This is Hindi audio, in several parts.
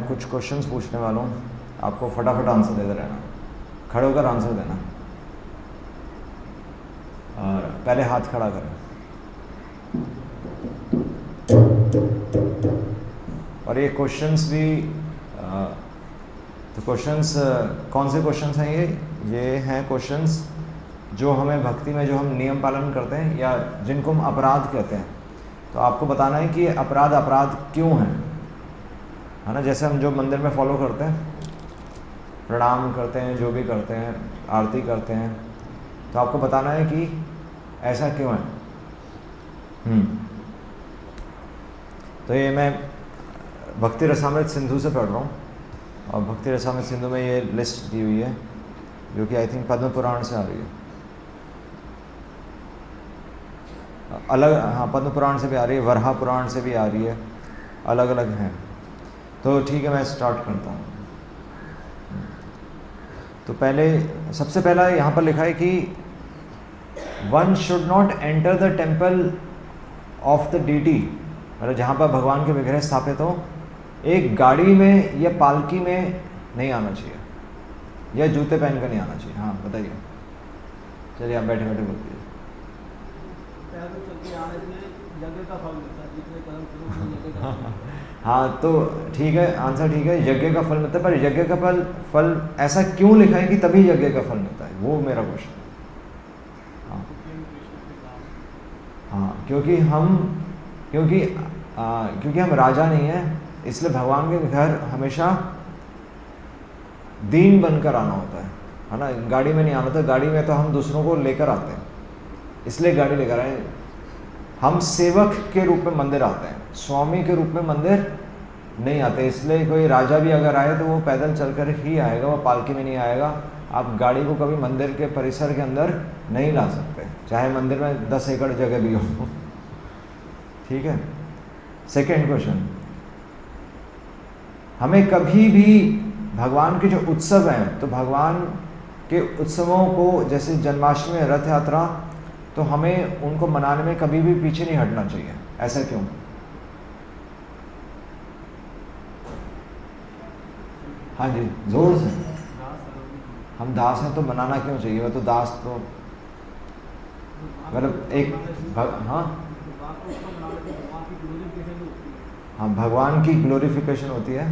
कुछ क्वेश्चंस पूछने वाला हूँ, आपको फटाफट आंसर देते रहना, खड़े होकर आंसर देना। और पहले हाथ खड़ा करें और ये क्वेश्चंस भी तो क्वेश्चंस कौन से क्वेश्चंस हैं ये हैं क्वेश्चंस जो हमें भक्ति में जो हम नियम पालन करते हैं या जिनको हम अपराध कहते हैं। तो आपको बताना है कि ये अपराध क्यों हैं, है ना। जैसे हम जो मंदिर में फॉलो करते हैं, प्रणाम करते हैं, जो भी करते हैं, आरती करते हैं, तो आपको बताना है कि ऐसा क्यों है। तो ये मैं भक्ति रसामृत सिंधु से पढ़ रहा हूँ और भक्ति रसामृत सिंधु में ये लिस्ट दी हुई है जो कि आई थिंक पद्म पुराण से आ रही है, अलग, हाँ पद्म पुराण से भी आ रही है, वराह पुराण से भी आ रही है, अलग अलग हैं। तो ठीक है, मैं स्टार्ट करता हूँ। तो पहले सबसे पहला यहाँ पर लिखा है कि one should not enter the temple of the deity, मतलब जहाँ पर भगवान के विग्रह स्थापित हो, एक गाड़ी में या पालकी में नहीं आना चाहिए या जूते पहन कर नहीं आना चाहिए। हाँ बताइए, चलिए आप बैठे बैठे बोलते हैं। हाँ तो ठीक है, आंसर ठीक है, यज्ञ का फल मिलता है, पर यज्ञ का फल ऐसा क्यों लिखा है कि तभी यज्ञ का फल मिलता है, वो मेरा क्वेश्चन। हाँ क्योंकि हम राजा नहीं हैं, इसलिए भगवान के घर हमेशा दीन बनकर आना होता है ना। गाड़ी में नहीं आना होता, गाड़ी में तो हम दूसरों को लेकर आते हैं, इसलिए गाड़ी लेकर आए। हम सेवक के रूप में मंदिर आते हैं, स्वामी के रूप में मंदिर नहीं आते। इसलिए कोई राजा भी अगर आए तो वो पैदल चलकर ही आएगा, वो पालकी में नहीं आएगा। आप गाड़ी को कभी मंदिर के परिसर के अंदर नहीं ला सकते, चाहे मंदिर में 10 एकड़ जगह भी हो। ठीक है। सेकेंड क्वेश्चन, हमें कभी भी भगवान के जो उत्सव हैं, तो भगवान के उत्सवों को जैसे जन्माष्टमी, रथ यात्रा, तो हमें उनको मनाने में कभी भी पीछे नहीं हटना चाहिए। ऐसा क्यों? हाँ जी, जोर से। हम दास हैं तो मनाना क्यों चाहिए? वह तो दास तो मतलब एक हाँ भगवान की ग्लोरिफिकेशन होती है।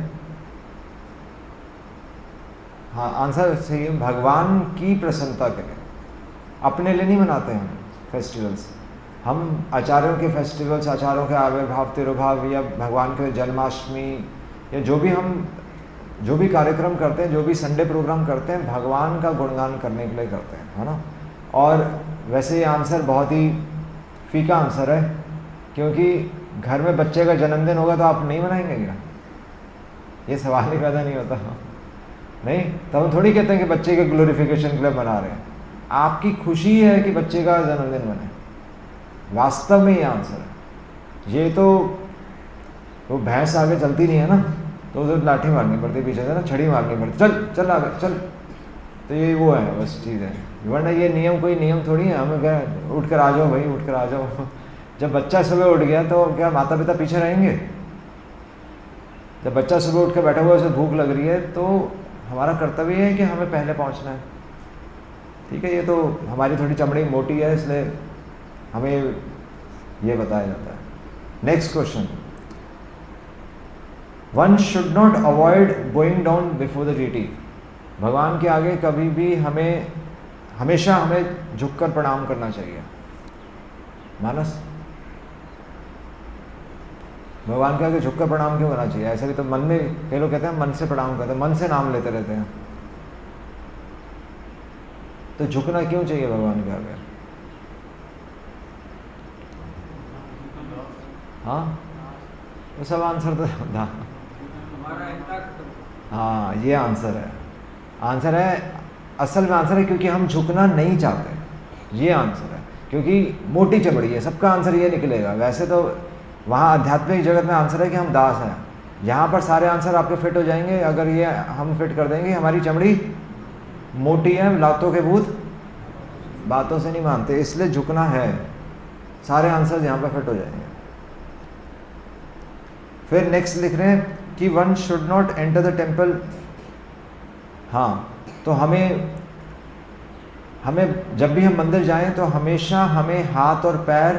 हाँ आंसर सही है, भगवान की प्रसन्नता के लिए, अपने लिए नहीं मनाते हैं फेस्टिवल्स। हम आचार्यों के फेस्टिवल्स, आचार्यों के आविर्भाव, तिरुभाव या भगवान के जन्माष्टमी या जो भी कार्यक्रम करते हैं, जो भी संडे प्रोग्राम करते हैं, भगवान का गुणगान करने के लिए करते हैं, है ना। और वैसे ये आंसर बहुत ही फीका आंसर है, क्योंकि घर में बच्चे का जन्मदिन होगा तो आप नहीं मनाएंगे क्या? ये सवाल ही पैदा नहीं होता। नहीं, तो हम थोड़ी कहते हैं कि बच्चे के ग्लोरिफिकेशन के लिए मना रहे हैं। आपकी खुशी है कि बच्चे का जन्मदिन बने, वास्तव में ये आंसर है। ये तो वो भैंस आगे चलती नहीं है ना, तो उसे लाठी मारनी पड़ती है पीछे से ना, छड़ी मारनी पड़ती, चल आगे चल। तो ये वो है बस चीज़ है, वरना ये नियम कोई नियम थोड़ी है। हमें क्या उठ कर आ जाओ भाई, उठ कर आ जाओ। जब बच्चा सुबह उठ गया तो क्या माता पिता पीछे रहेंगे? जब बच्चा सुबह उठ कर बैठा हुआ, उसे भूख लग रही है, तो हमारा कर्तव्य है कि हमें पहले पहुंचना है। ठीक है, ये तो हमारी थोड़ी चमड़ी मोटी है, इसलिए हमें ये बताया जाता है। Next question, one should not avoid going down before the deity. भगवान के आगे कभी भी हमेशा हमें झुककर प्रणाम करना चाहिए। मानस, भगवान के आगे झुककर प्रणाम क्यों करना चाहिए? ऐसा भी तो मन में, कई लोग कहते हैं मन से प्रणाम करते हैं, मन से नाम लेते रहते हैं, तो झुकना क्यों चाहिए भगवान के आगे? हाँ वो सब आंसर तो था। हाँ ये आंसर है, असल में आंसर है क्योंकि हम झुकना नहीं चाहते, ये आंसर है। क्योंकि मोटी चमड़ी है, सबका आंसर ये निकलेगा। वैसे तो वहाँ आध्यात्मिक जगत में आंसर है कि हम दास हैं, यहाँ पर सारे आंसर आपके फिट हो जाएंगे अगर ये हम फिट कर देंगे। हमारी चमड़ी मोटी है, लातों के भूत बातों से नहीं मानते, इसलिए झुकना है। सारे आंसर यहाँ पर फिट हो जाएंगे। फिर नेक्स्ट लिख रहे हैं, कि one should not enter the temple. हाँ, तो हमें जब भी हम मंदिर जाएं तो हमेशा हमें हाथ और पैर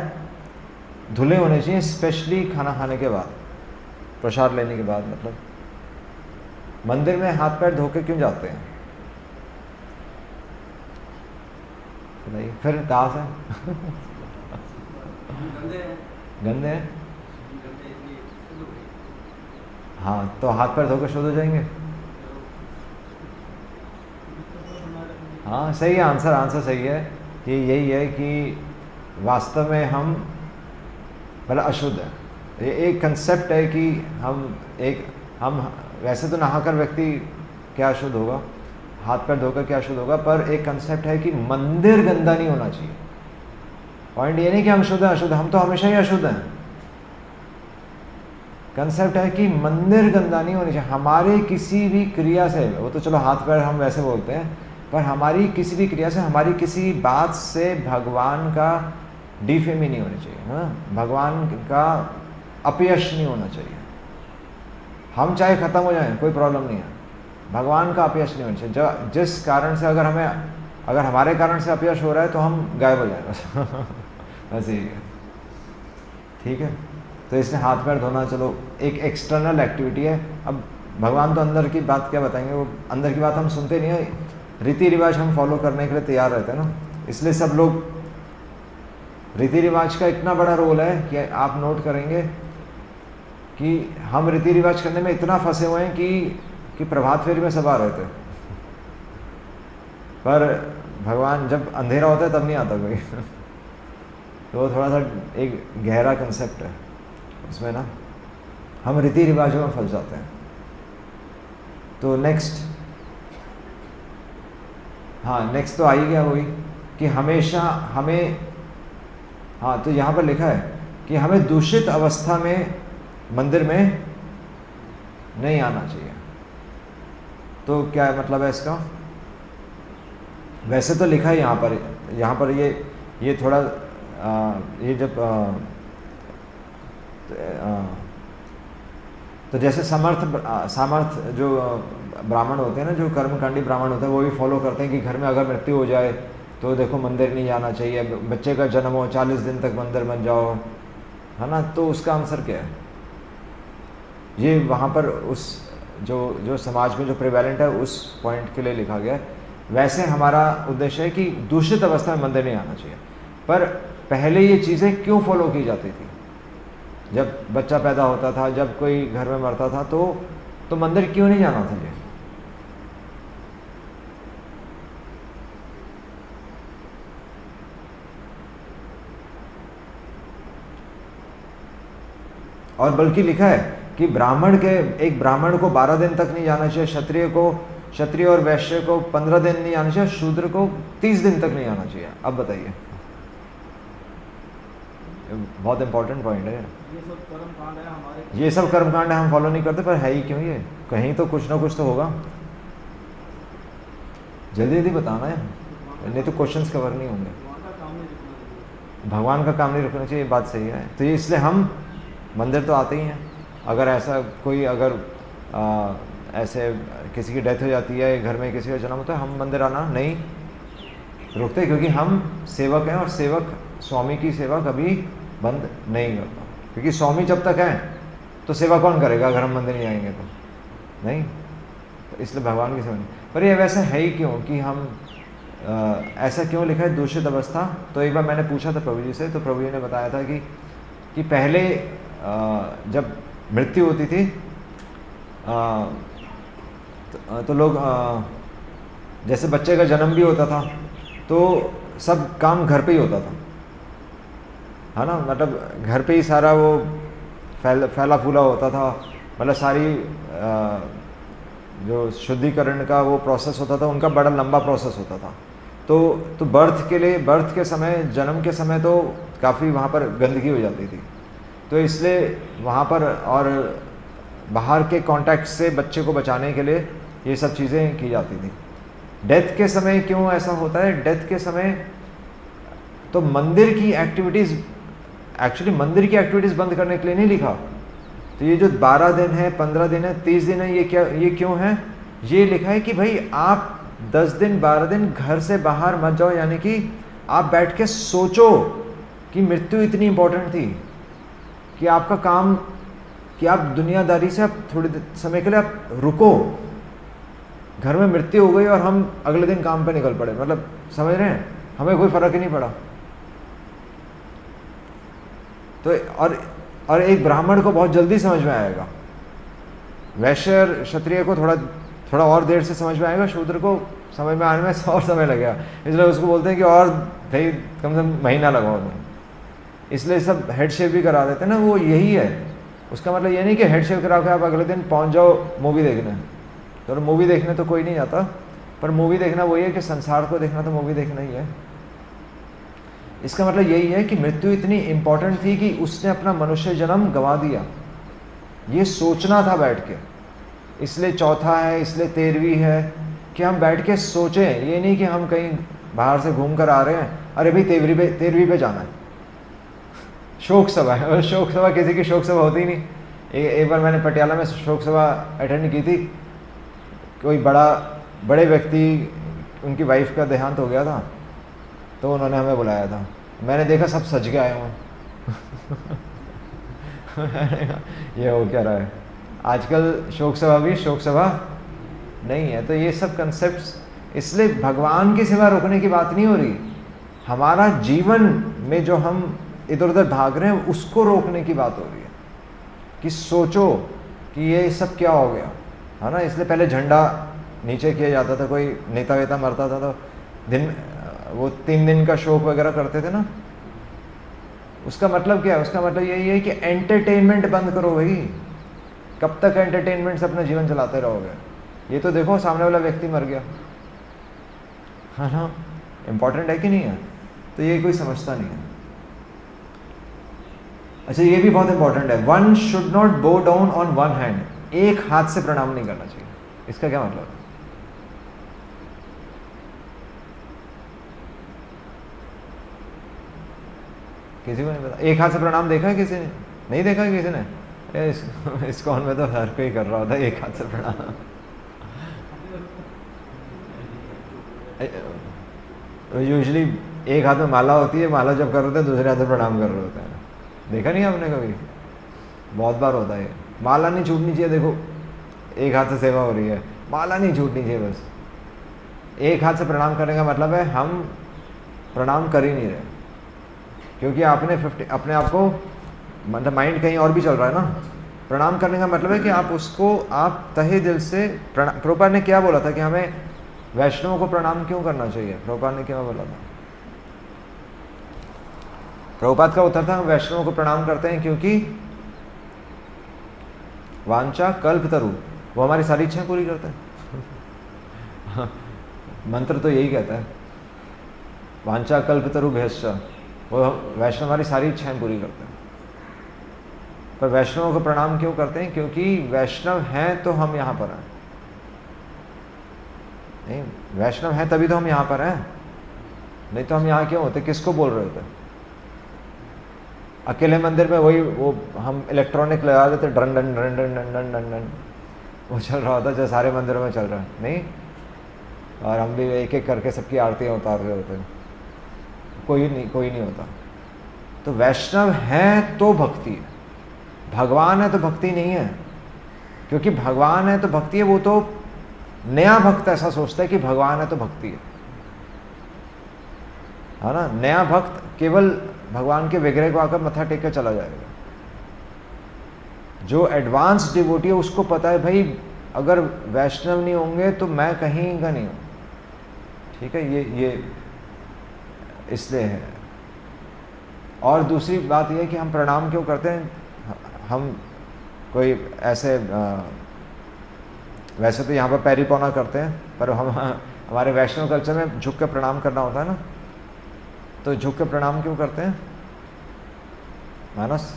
धुले होने चाहिए, स्पेशली खाना खाने के बाद, प्रसाद लेने के बाद। मतलब मंदिर में हाथ पैर धो के क्यों जाते हैं? नहीं, फिर कहाँ से गंदे हैं? हाँ, तो हाथ पैर धो के शुद्ध हो जाएंगे। हाँ सही है, आंसर सही है कि यही है कि वास्तव में हम मतलब अशुद्ध है। ये एक कंसेप्ट है कि हम वैसे तो नहाकर व्यक्ति क्या अशुद्ध होगा, हाथ पैर धोकर क्या अशुद्ध होगा, पर एक कंसेप्ट है कि मंदिर गंदा नहीं होना चाहिए। पॉइंट ये नहीं कि हम शुद्ध हैं अशुद्ध, हम तो हमेशा ही अशुद्ध हैं। कंसेप्ट है कि मंदिर गंदा नहीं होना चाहिए। हमारे किसी भी क्रिया से, वो तो चलो हाथ पैर हम वैसे बोलते हैं, पर हमारी किसी भी क्रिया से, हमारी किसी बात से भगवान का डिफेम ही नहीं होनी चाहिए, है ना? भगवान का अपयश नहीं होना चाहिए। हम चाहे ख़त्म हो जाएं, कोई प्रॉब्लम नहीं है, भगवान का अपयश नहीं होना चाहिए। जिस कारण से अगर हमारे कारण से अपयश हो रहा है तो हम गायब हो जाए बस यही है। ठीक है, तो इसलिए हाथ पैर धोना चलो एक एक्सटर्नल एक्टिविटी है। अब भगवान तो अंदर की बात क्या बताएंगे, वो अंदर की बात हम सुनते नहीं है, रीति रिवाज हम फॉलो करने के लिए तैयार रहते हैं ना। इसलिए सब लोग, रीति रिवाज का इतना बड़ा रोल है कि आप नोट करेंगे कि हम रीति रिवाज करने में इतना फंसे हुए हैं कि प्रभात फेरी में सब आ रहे थे, पर भगवान जब अंधेरा होता है तब नहीं आता कोई तो वो थोड़ा सा एक गहरा कंसेप्ट है उसमें ना, हम रीति रिवाजों में फंस जाते हैं। तो नेक्स्ट तो आ ही गया वही कि हमेशा हमें, हाँ तो यहाँ पर लिखा है कि हमें दूषित अवस्था में मंदिर में नहीं आना चाहिए। तो क्या मतलब है इसका? वैसे तो लिखा है यहाँ पर ये थोड़ा ये जब तो जैसे सामर्थ जो ब्राह्मण होते हैं ना, जो कर्मकांडी ब्राह्मण होते हैं, वो भी फॉलो करते हैं कि घर में अगर मृत्यु हो जाए तो देखो मंदिर नहीं जाना चाहिए, बच्चे का जन्म हो 40 दिन तक मंदिर मत जाओ, है ना। तो उसका आंसर क्या है? ये वहाँ पर उस जो समाज में जो प्रिवेलेंट है उस पॉइंट के लिए लिखा गया है। वैसे हमारा उद्देश्य है कि दूषित अवस्था में मंदिर नहीं आना चाहिए, पर पहले ये चीज़ें क्यों फॉलो की जाती थी? जब बच्चा पैदा होता था, जब कोई घर में मरता था, तो मंदिर क्यों नहीं जाना था? और बल्कि लिखा है कि एक ब्राह्मण को 12 दिन तक नहीं जाना चाहिए, क्षत्रिय और वैश्य को 15 दिन नहीं आना चाहिए, शूद्र को 30 दिन तक नहीं आना चाहिए। अब बताइए, बहुत इंपॉर्टेंट पॉइंट है। ये सब कर्मकांड है, हम फॉलो नहीं करते, पर है ही क्यों? ये कहीं तो कुछ ना कुछ तो होगा। जल्दी जल्दी बताना है, नहीं तो क्वेश्चंस कवर नहीं होंगे। भगवान का काम नहीं रुकना चाहिए, बात सही है। तो ये इसलिए हम मंदिर तो आते ही हैं। अगर ऐसा कोई ऐसे किसी की डेथ हो जाती है, घर में किसी का जन्म होता है, हम मंदिर आना नहीं रुकते, क्योंकि हम सेवक हैं और सेवक स्वामी की सेवा कभी बंद नहीं करता। क्योंकि स्वामी जब तक है तो सेवा कौन करेगा अगर हम मंदिर नहीं आएंगे तो? नहीं, तो इसलिए भगवान की सेवा नहीं। पर ये वैसे है ही क्यों कि हम ऐसा क्यों लिखा है दूषित अवस्था? तो एक बार मैंने पूछा था प्रभु जी से, तो प्रभु जी ने बताया था कि पहले जब मृत्यु होती थी तो लोग जैसे बच्चे का जन्म भी होता था तो सब काम घर पे ही होता था, है ना। मतलब घर पे ही सारा वो फैला फूला होता था। मतलब सारी जो शुद्धिकरण का वो प्रोसेस होता था, उनका बड़ा लंबा प्रोसेस होता था। तो बर्थ के समय, जन्म के समय तो काफ़ी वहाँ पर गंदगी हो जाती थी। तो इसलिए वहाँ पर और बाहर के कांटेक्ट से बच्चे को बचाने के लिए ये सब चीज़ें की जाती थी। डेथ के समय क्यों ऐसा होता है? डेथ के समय तो मंदिर की एक्टिविटीज़ बंद करने के लिए नहीं लिखा, तो ये जो 12 दिन है, 15 दिन है, 30 दिन है, ये क्यों है? ये लिखा है कि भाई आप 10 दिन 12 दिन घर से बाहर मत जाओ, यानी कि आप बैठ के सोचो कि मृत्यु इतनी इंपॉर्टेंट थी कि आपका काम, कि आप दुनियादारी से आप थोड़े समय के लिए आप रुको। घर में मृत्यु हो गई और हम अगले दिन काम पे निकल पड़े, मतलब समझ रहे हैं, हमें कोई फर्क ही नहीं पड़ा। तो और एक ब्राह्मण को बहुत जल्दी समझ में आएगा, वैश्य और क्षत्रिय को थोड़ा और देर से समझ में आएगा, शूद्र को समझ में आने में और समय लगेगा। इसलिए उसको बोलते हैं कि और भाई कम से कम महीना लगाओ तुम, इसलिए सब हेड शेव भी करा देते हैं ना, वो यही है। उसका मतलब ये नहीं कि हेड शेव करा के आप अगले दिन पहुंच जाओ मूवी देखने। तो मूवी देखने तो कोई नहीं जाता, पर मूवी देखना वही है कि संसार को देखना तो मूवी देखना ही है। इसका मतलब यही है कि मृत्यु इतनी इंपॉर्टेंट थी कि उसने अपना मनुष्य जन्म गंवा दिया। ये सोचना था बैठ के, इसलिए चौथा है, इसलिए 13वीं है कि हम बैठ के सोचें। ये नहीं कि हम कहीं बाहर से घूम कर आ रहे हैं, अरे भाई 13वीं पे जाना है, शोक सभा है। और शोक सभा, किसी की शोक सभा होती ही नहीं। एक बार मैंने पटियाला में शोक सभा अटेंड की थी, कोई बड़े व्यक्ति, उनकी वाइफ का देहांत हो गया था, तो उन्होंने हमें बुलाया था। मैंने देखा सब सज के आए हुए। ये हो क्या रहा है आजकल, शोक सभा भी शोक सभा नहीं है। तो ये सब कंसेप्ट्स, इसलिए भगवान की सेवा रोकने की बात नहीं हो रही, हमारा जीवन में जो हम इधर उधर भाग रहे हैं उसको रोकने की बात हो रही है कि सोचो कि ये सब क्या हो गया, है ना। इसलिए पहले झंडा नीचे किया जाता था, कोई नेता वेता मरता था तो वो 3 दिन का शोक वगैरह करते थे ना। उसका मतलब क्या है? उसका मतलब यही है कि एंटरटेनमेंट बंद करो भाई। कब तक एंटरटेनमेंट से अपना जीवन चलाते रहोगे? ये तो देखो सामने वाला व्यक्ति मर गया, है ना, इम्पोर्टेंट है कि नहीं है? तो ये कोई समझता नहीं है। अच्छा, ये भी बहुत इंपॉर्टेंट है, वन शुड नॉट बो डाउन ऑन वन हैंड। एक हाथ से प्रणाम नहीं करना चाहिए। इसका क्या मतलब है? किसी को नहीं पता? एक हाथ से प्रणाम देखा है किसी ने? नहीं देखा है किसी ने? इस्कॉन में तो हर कोई कर रहा होता है एक हाथ से प्रणाम। यूजुअली एक हाथ में माला होती है, माला जब कर रहे होते हैं दूसरे हाथ से प्रणाम कर रहे होते हैं। देखा नहीं आपने कभी? बहुत बार होता है। माला नहीं छूटनी चाहिए। देखो एक हाथ से सेवा हो रही है, माला नहीं छूटनी चाहिए। बस एक हाथ से प्रणाम करने का मतलब है हम प्रणाम कर ही नहीं रहे, क्योंकि आपने अपने आप को, मतलब माइंड कहीं और भी चल रहा है ना। प्रणाम करने का मतलब है कि आप उसको, आप तहे दिल से प्रभुपाद ने क्या बोला था कि हमें वैष्णवों को प्रणाम क्यों करना चाहिए? प्रभुपाद ने क्या बोला था? प्रभुपाद का उत्तर था, वैष्णवों को प्रणाम करते हैं क्योंकि वांछा कल्पतरु, वो हमारी सारी इच्छाएं पूरी करते हैं। मंत्र तो यही कहता है, वांछा कल्पतरु भैश्च, वो वैष्णव हमारी सारी इच्छाएं पूरी करते हैं। पर वैष्णवों को प्रणाम क्यों करते हैं? क्योंकि वैष्णव हैं तो हम यहाँ पर हैं। नहीं, वैष्णव हैं तभी तो हम यहाँ पर हैं, नहीं तो हम यहाँ क्यों होते? किसको बोल रहे होते? अकेले मंदिर में वही वो हम इलेक्ट्रॉनिक लगा देते, done done done done done done done done, वो चल रहा होता जो सारे मंदिरों में चल रहा है। नहीं, और हम भी एक एक करके सबकी आरतियाँ उतार रहे होते हैं, कोई नहीं होता। तो वैष्णव है तो भक्ति है, भगवान है तो भक्ति नहीं है। क्योंकि भगवान है तो भक्ति है, वो तो नया भक्त ऐसा सोचता है कि भगवान है तो भक्ति है ना। नया भक्त केवल भगवान के विग्रह को आकर मत्था टेक कर चला जाएगा। जो एडवांस डिवोटी है उसको पता है भाई अगर वैष्णव नहीं होंगे तो मैं कहीं का नहीं हूँ। ठीक है, ये इसलिए है। और दूसरी बात यह है कि हम प्रणाम क्यों करते हैं? हम कोई ऐसे वैसे तो यहाँ पर पैरी पौना करते हैं, पर हम हमारे वैष्णव कल्चर में झुक कर प्रणाम करना होता है ना। तो झुक के प्रणाम क्यों करते हैं मानस?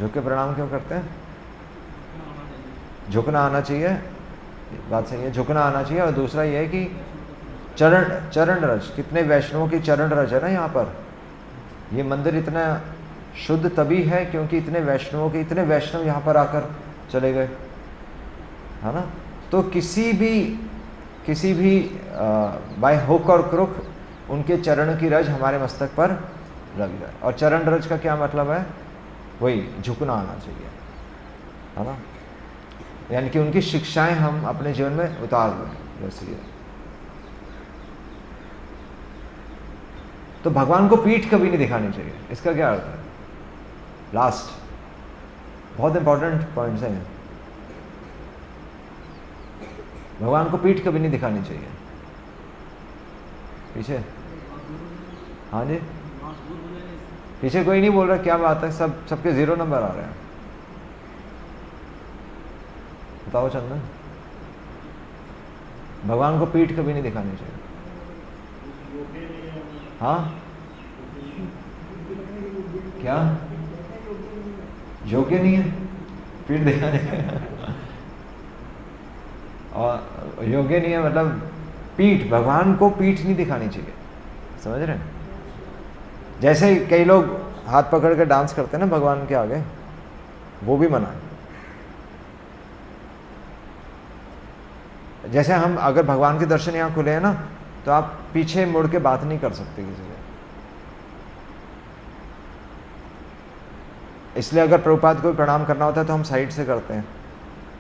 झुक के प्रणाम क्यों करते हैं? झुकना आना चाहिए, बात सही है, झुकना आना चाहिए। और दूसरा ये है कि चरण रज, कितने वैष्णवों की चरण रज है ना यहाँ पर। ये मंदिर इतना शुद्ध तभी है क्योंकि इतने वैष्णव यहाँ पर आकर चले गए, है ना। तो किसी भी बाय हुक और क्रुक उनके चरण की रज हमारे मस्तक पर लग जाए। और चरण रज का क्या मतलब है? वही झुकना आना चाहिए, है ना। यानी कि उनकी शिक्षाएं हम अपने जीवन में उतार दें, जैसे ये। तो भगवान को पीठ कभी नहीं दिखानी चाहिए, इसका क्या अर्थ है? लास्ट बहुत इंपॉर्टेंट पॉइंट्स हैं। भगवान को पीठ कभी नहीं दिखानी चाहिए। पीछे, हाँ जी, पीछे कोई नहीं बोल रहा, क्या बात है? सबके 0 नंबर आ रहे हैं। बताओ चंदन, भगवान को पीठ कभी नहीं दिखानी चाहिए। हाँ, क्या योग्य नहीं है पीठ दिखाने का? और योग्य नहीं है मतलब पीठ, भगवान को पीठ नहीं दिखानी चाहिए, समझ रहे हैं? जैसे कई लोग हाथ पकड़ के डांस करते हैं ना भगवान के आगे, वो भी मना है। जैसे हम अगर भगवान के दर्शन यहाँ खुले हैं ना, तो आप पीछे मुड़ के बात नहीं कर सकते किसी से। इसलिए अगर प्रभुपाद को प्रणाम करना होता है तो हम साइड से करते हैं।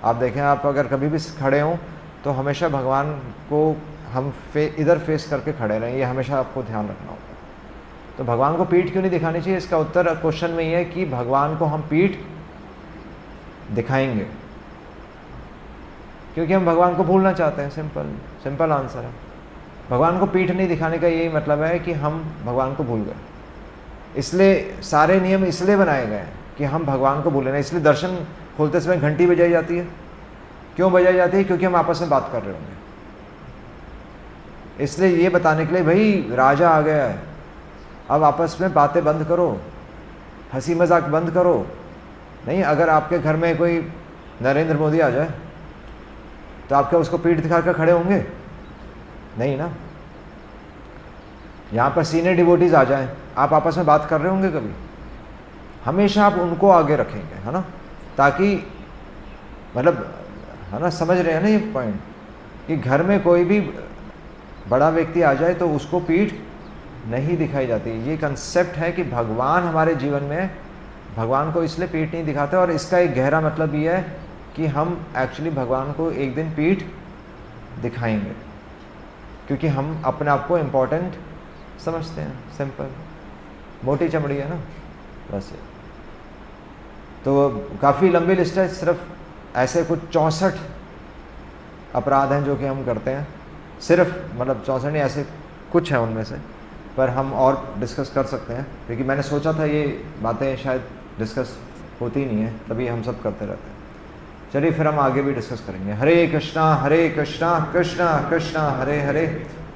आप देखें, आप अगर कभी भी खड़े हों तो हमेशा भगवान को हम इधर फेस करके खड़े रहें, ये हमेशा आपको ध्यान रखना होगा। तो भगवान को पीठ क्यों नहीं दिखानी चाहिए? इसका उत्तर क्वेश्चन में ये है कि भगवान को हम पीठ दिखाएंगे क्योंकि हम भगवान को भूलना चाहते हैं। सिंपल आंसर है। भगवान को पीठ नहीं दिखाने का यही मतलब है कि हम भगवान को भूल गए। इसलिए सारे नियम इसलिए बनाए गए हैं कि हम भगवान को भूलें। इसलिए दर्शन खोलते समय घंटी बजाई जाती है। क्यों बजाई जाती है? क्योंकि हम आपस में बात कर रहे होंगे। इसलिए ये बताने के लिए भाई राजा आ गया है, अब आपस में बातें बंद करो, हंसी मजाक बंद करो। नहीं, अगर आपके घर में कोई नरेंद्र मोदी आ जाए तो आप क्या उसको पीठ दिखाकर खड़े होंगे? नहीं ना। यहाँ पर सीनियर डिवोटीज आ जाएं, आप आपस में बात कर रहे होंगे कभी? हमेशा आप उनको आगे रखेंगे, है ना, ताकि मतलब, है ना, समझ रहे हैं ना ये पॉइंट, कि घर में कोई भी बड़ा व्यक्ति आ जाए तो उसको पीठ नहीं दिखाई जाती। ये कंसेप्ट है कि भगवान हमारे जीवन में, भगवान को इसलिए पीठ नहीं दिखाते। और इसका एक गहरा मतलब ये है कि हम एक्चुअली भगवान को एक दिन पीठ दिखाएंगे क्योंकि हम अपने आप को इम्पोर्टेंट समझते हैं। सिंपल, मोटी चमड़ी है ना, बस। तो काफ़ी लंबी लिस्ट है, सिर्फ ऐसे कुछ 64 अपराध हैं जो कि हम करते हैं। सिर्फ मतलब 64 नहीं, ऐसे कुछ हैं उनमें से, पर हम और डिस्कस कर सकते हैं क्योंकि मैंने सोचा था ये बातें शायद डिस्कस होती नहीं है, तभी हम सब करते रहते हैं। चलिए फिर हम आगे भी डिस्कस करेंगे। हरे कृष्णा कृष्णा कृष्णा हरे हरे,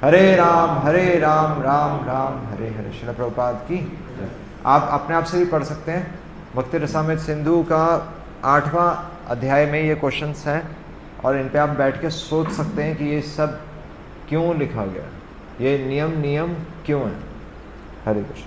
हरे राम राम राम हरे हरे। श्रील प्रभुपाद की। आप अपने आप से भी पढ़ सकते हैं। भक्ति रसामृत सिंधु का 8वां अध्याय में ये क्वेश्चंस हैं और इन पे आप बैठ के सोच सकते हैं कि ये सब क्यों लिखा गया है, ये नियम क्यों है। हरे कृष्ण।